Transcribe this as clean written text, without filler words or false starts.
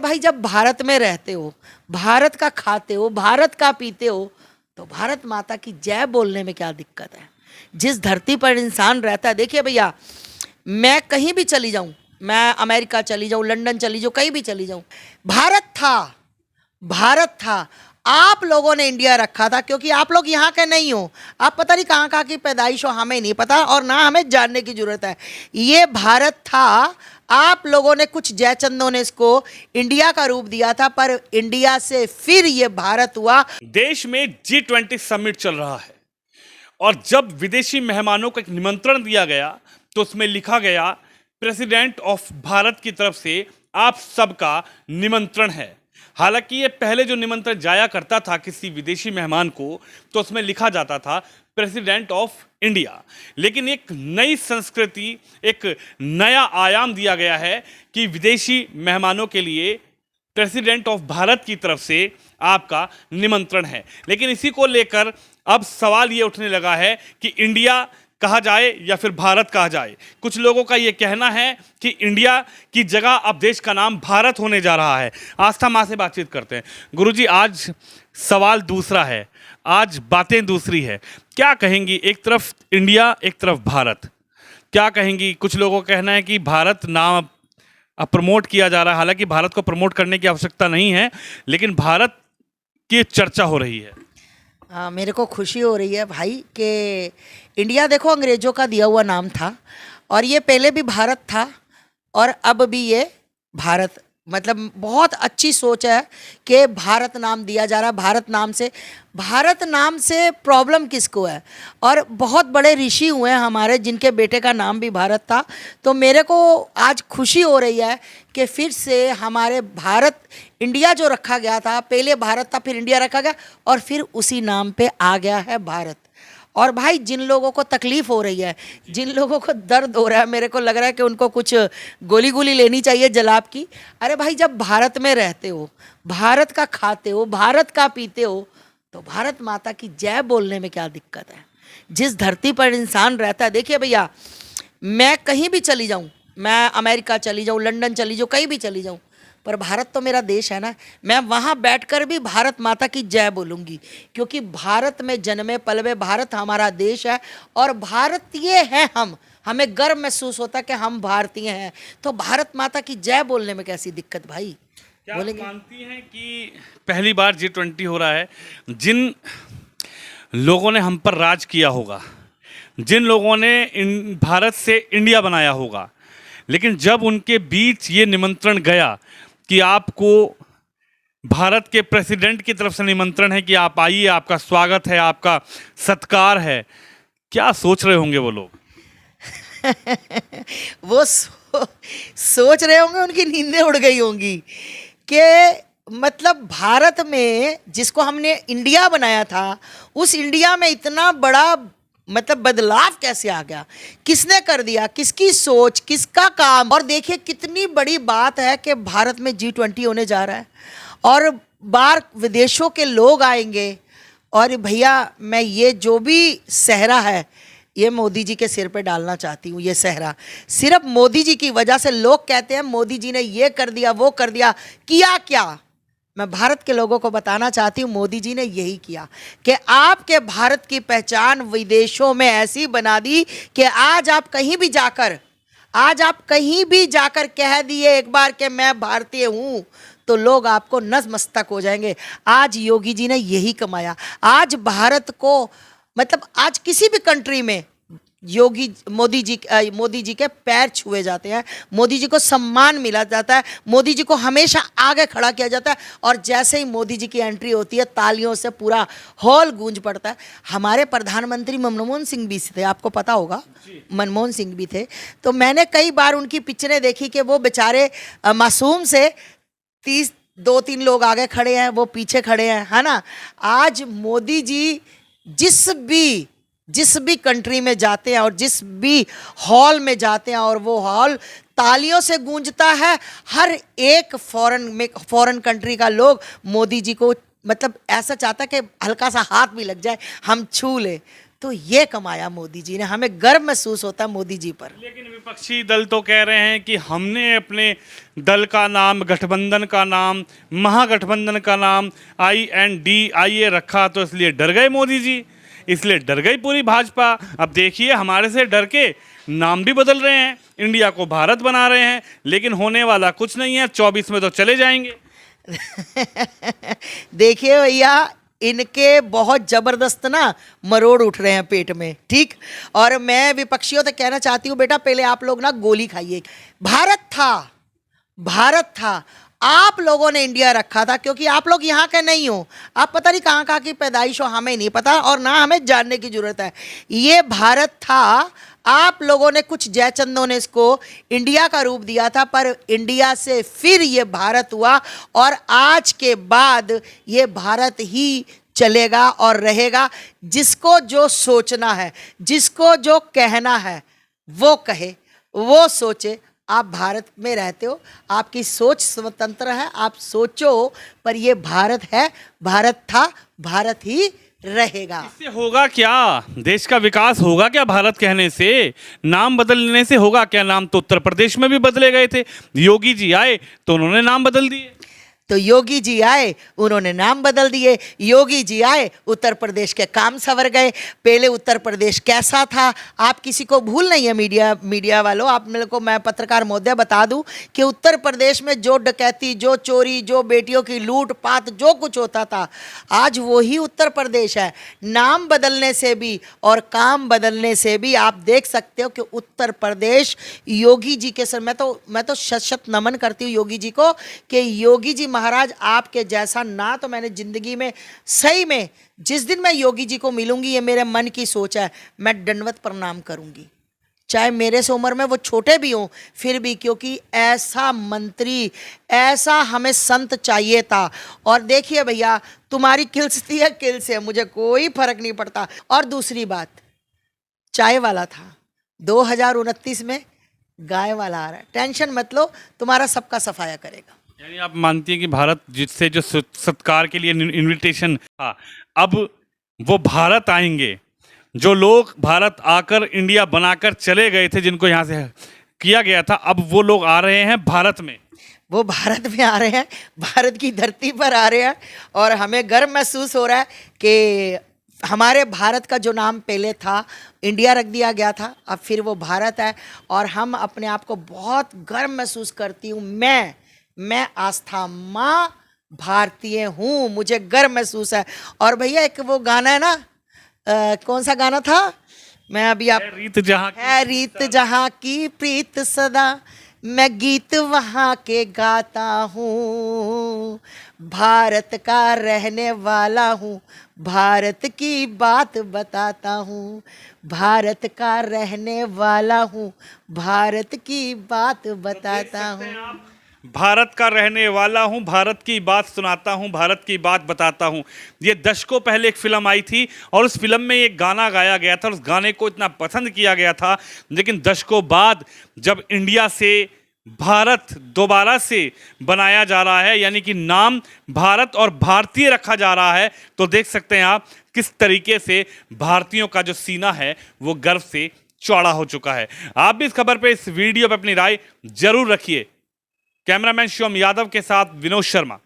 भाई जब भारत में रहते हो, भारत का खाते हो, भारत का पीते हो, तो भारत माता की जय बोलने में क्या दिक्कत है। जिस धरती पर इंसान रहता है, देखिए भैया, मैं कहीं भी चली जाऊं, मैं अमेरिका चली जाऊं, लंदन चली जाऊं, कहीं भी चली जाऊं, भारत था, भारत था। आप लोगों ने इंडिया रखा था क्योंकि आप लोग यहाँ के नहीं हो। आप पता नहीं कहाँ कहाँ की पैदाइश हो, हमें नहीं पता और ना हमें जानने की जरूरत है। ये भारत था, आप लोगों ने, कुछ जयचंदों ने इसको इंडिया का रूप दिया था, पर इंडिया से फिर ये भारत हुआ। देश में G20 समिट चल रहा है और जब विदेशी मेहमानों को एक निमंत्रण दिया गया तो उसमें लिखा गया प्रेसिडेंट ऑफ भारत की तरफ से आप सबका निमंत्रण है। हालांकि ये पहले जो निमंत्रण जाया करता था किसी विदेशी मेहमान को तो उसमें लिखा जाता था प्रेसिडेंट ऑफ इंडिया, लेकिन एक नई संस्कृति, एक नया आयाम दिया गया है कि विदेशी मेहमानों के लिए प्रेसिडेंट ऑफ भारत की तरफ से आपका निमंत्रण है। लेकिन इसी को लेकर अब सवाल ये उठने लगा है कि इंडिया कहा जाए या फिर भारत कहा जाए। कुछ लोगों का ये कहना है कि इंडिया की जगह अब देश का नाम भारत होने जा रहा है। आस्था माँ से बातचीत करते हैं। गुरुजी, आज सवाल दूसरा है, आज बातें दूसरी है। क्या कहेंगी, एक तरफ इंडिया एक तरफ भारत, क्या कहेंगी? कुछ लोगों का कहना है कि भारत नाम अब प्रमोट किया जा रहा है, हालांकि भारत को प्रमोट करने की आवश्यकता नहीं है, लेकिन भारत की चर्चा हो रही है। मेरे को खुशी हो रही है भाई कि इंडिया, देखो, अंग्रेजों का दिया हुआ नाम था और ये पहले भी भारत था और अब भी ये भारत, मतलब बहुत अच्छी सोच है कि भारत नाम दिया जा रहा है। भारत नाम से प्रॉब्लम किसको है? और बहुत बड़े ऋषि हुए हैं हमारे जिनके बेटे का नाम भी भारत था। तो मेरे को आज खुशी हो रही है कि फिर से हमारे भारत, इंडिया जो रखा गया था, पहले भारत था, फिर इंडिया रखा गया और फिर उसी नाम पे आ गया है भारत। और भाई, जिन लोगों को तकलीफ़ हो रही है, जिन लोगों को दर्द हो रहा है, मेरे को लग रहा है कि उनको कुछ गोली गोली लेनी चाहिए जलाब की। अरे भाई, जब भारत में रहते हो, भारत का खाते हो, भारत का पीते हो, तो भारत माता की जय बोलने में क्या दिक्कत है। जिस धरती पर इंसान रहता है, देखिए भैया, मैं कहीं भी चली जाऊँ, मैं अमेरिका चली जाऊँ, लंदन चली जाऊँ, कहीं भी चली जाऊँ, पर भारत तो मेरा देश है ना। मैं वहाँ बैठकर भी भारत माता की जय बोलूँगी क्योंकि भारत में जन्मे पलवे, भारत हमारा देश है और भारतीय है हम। हमें गर्व महसूस होता है कि हम भारतीय हैं, तो भारत माता की जय बोलने में कैसी दिक्कत भाई? क्या आप मानती हैं कि पहली बार G20 हो रहा है, जिन लोगों ने हम पर राज किया होगा, जिन लोगों ने भारत से इंडिया बनाया होगा, लेकिन जब उनके बीच ये निमंत्रण गया कि आपको भारत के प्रेसिडेंट की तरफ से निमंत्रण है कि आप आइए, आपका स्वागत है, आपका सत्कार है, क्या सोच रहे होंगे वो लोग? वो सोच रहे होंगे, उनकी नींदें उड़ गई होंगी कि मतलब भारत में जिसको हमने इंडिया बनाया था, उस इंडिया में इतना बड़ा मतलब बदलाव कैसे आ गया, किसने कर दिया, किसकी सोच, किसका काम। और देखिए कितनी बड़ी बात है कि भारत में G20 होने जा रहा है और बाहर विदेशों के लोग आएंगे। और भैया, मैं ये जो भी सहरा है, ये मोदी जी के सिर पे डालना चाहती हूँ। ये सहरा सिर्फ मोदी जी की वजह से, लोग कहते हैं मोदी जी ने ये कर दिया, वो कर दिया, किया क्या? मैं भारत के लोगों को बताना चाहती हूँ, मोदी जी ने यही किया कि आपके भारत की पहचान विदेशों में ऐसी बना दी कि आज आप कहीं भी जाकर कह दिए एक बार कि मैं भारतीय हूँ, तो लोग आपको नतमस्तक हो जाएंगे। आज योगी जी ने यही कमाया। आज भारत को, मतलब आज किसी भी कंट्री में मोदी जी के पैर छुए जाते हैं, मोदी जी को सम्मान मिला जाता है, मोदी जी को हमेशा आगे खड़ा किया जाता है। और जैसे ही मोदी जी की एंट्री होती है, तालियों से पूरा हॉल गूंज पड़ता है। हमारे प्रधानमंत्री मनमोहन सिंह भी थे, आपको पता होगा, मनमोहन सिंह भी थे। तो मैंने कई बार उनकी पिक्चरें देखी कि वो बेचारे मासूम से 2-3 लोग आगे खड़े हैं, वो पीछे खड़े हैं, है ना। आज मोदी जी जिस भी कंट्री में जाते हैं और जिस भी हॉल में जाते हैं और वो हॉल तालियों से गूंजता है, हर एक फॉरेन कंट्री का लोग मोदी जी को, मतलब ऐसा चाहता है कि हल्का सा हाथ भी लग जाए, हम छू ले। तो ये कमाया मोदी जी ने, हमें गर्व महसूस होता है मोदी जी पर। लेकिन विपक्षी दल तो कह रहे हैं कि हमने अपने दल का नाम, गठबंधन का नाम, महागठबंधन का नाम INDIA रखा, तो इसलिए डर गए मोदी जी, इसलिए डर गई पूरी भाजपा। अब देखिए हमारे से डर के नाम भी बदल रहे हैं, इंडिया को भारत बना रहे हैं, लेकिन होने वाला कुछ नहीं है, 24 में तो चले जाएंगे। देखिए भैया, इनके बहुत जबरदस्त ना मरोड़ उठ रहे हैं पेट में, ठीक। और मैं विपक्षियों से कहना चाहती हूँ, बेटा पहले आप लोग ना गोली खाइए। भारत था, भारत था, आप लोगों ने इंडिया रखा था, क्योंकि आप लोग यहाँ के नहीं हो, आप पता नहीं कहाँ कहाँ की पैदाइश हो, हमें नहीं पता और ना हमें जानने की जरूरत है। ये भारत था, आप लोगों ने, कुछ जयचंदों ने इसको इंडिया का रूप दिया था, पर इंडिया से फिर ये भारत हुआ और आज के बाद ये भारत ही चलेगा और रहेगा। जिसको जो सोचना है, जिसको जो कहना है वो कहे, वो सोचे। आप भारत में रहते हो, आपकी सोच स्वतंत्र है, आप सोचो, पर ये भारत है, भारत था, भारत ही रहेगा। इससे होगा क्या? देश का विकास होगा क्या भारत कहने से? नाम बदलने से होगा क्या? नाम तो उत्तर प्रदेश में भी बदले गए थे, योगी जी आए तो उन्होंने नाम बदल दिए। तो योगी जी आए, उन्होंने नाम बदल दिए, योगी जी आए, उत्तर प्रदेश के काम संवर गए। पहले उत्तर प्रदेश कैसा था, आप किसी को भूल नहीं है, मीडिया वालों, आप मेरे को, मैं पत्रकार महोदय बता दूं कि उत्तर प्रदेश में जो डकैती, जो चोरी, जो बेटियों की लूट पाट, जो कुछ होता था, आज वही उत्तर प्रदेश है। नाम बदलने से भी और काम बदलने से भी आप देख सकते हो कि उत्तर प्रदेश योगी जी के सर, मैं तो शत शत नमन करती हूँ योगी जी को, कि योगी जी महाराज आपके जैसा ना तो मैंने जिंदगी में, सही में जिस दिन मैं योगी जी को मिलूंगी, ये मेरे मन की सोच है, मैं दंडवत प्रणाम करूंगी, चाहे मेरे से उम्र में वो छोटे भी हों, फिर भी, क्योंकि ऐसा मंत्री, ऐसा हमें संत चाहिए था। और देखिए भैया, तुम्हारी किल्स थी या किल्स है, मुझे कोई फर्क नहीं पड़ता। और दूसरी बात, चाय वाला था, 2029 में गाय वाला आ रहा है, टेंशन मत लो, तुम्हारा सबका सफाया करेगा। यानी आप मानती हैं कि भारत जिससे जो सत्कार के लिए इनविटेशन था, अब वो भारत आएंगे, जो लोग भारत आकर इंडिया बनाकर चले गए थे, जिनको यहाँ से किया गया था, अब वो लोग आ रहे हैं भारत में। वो भारत में आ रहे हैं, भारत की धरती पर आ रहे हैं, और हमें गर्व महसूस हो रहा है कि हमारे भारत का जो नाम पहले था, इंडिया रख दिया गया था, अब फिर वो भारत है। और हम अपने आप को बहुत गर्व महसूस करती हूँ, मैं आस्था माँ भारतीय हूँ, मुझे गर्व महसूस है। और भैया एक वो गाना है ना, कौन सा गाना था, मैं अभी आप, है रीत जहाँ की प्रीत सदा, मैं गीत वहाँ के गाता हूँ, भारत का रहने वाला हूँ, भारत की बात बताता हूँ, भारत का रहने वाला हूँ, भारत की बात बताता हूँ। भारत का रहने वाला हूं, भारत की बात सुनाता हूं, भारत की बात बताता हूं। ये दशकों पहले एक फिल्म आई थी और उस फिल्म में एक गाना गाया गया था, उस गाने को इतना पसंद किया गया था, लेकिन दशकों बाद जब इंडिया से भारत दोबारा से बनाया जा रहा है, यानी कि नाम भारत और भारतीय रखा जा रहा है, तो देख सकते हैं आप किस तरीके से भारतीयों का जो सीना है वो गर्व से चौड़ा हो चुका है। आप भी इस खबर पे, इस वीडियो पे अपनी राय जरूर रखिए। कैमरामैन शिवम यादव के साथ विनोद शर्मा।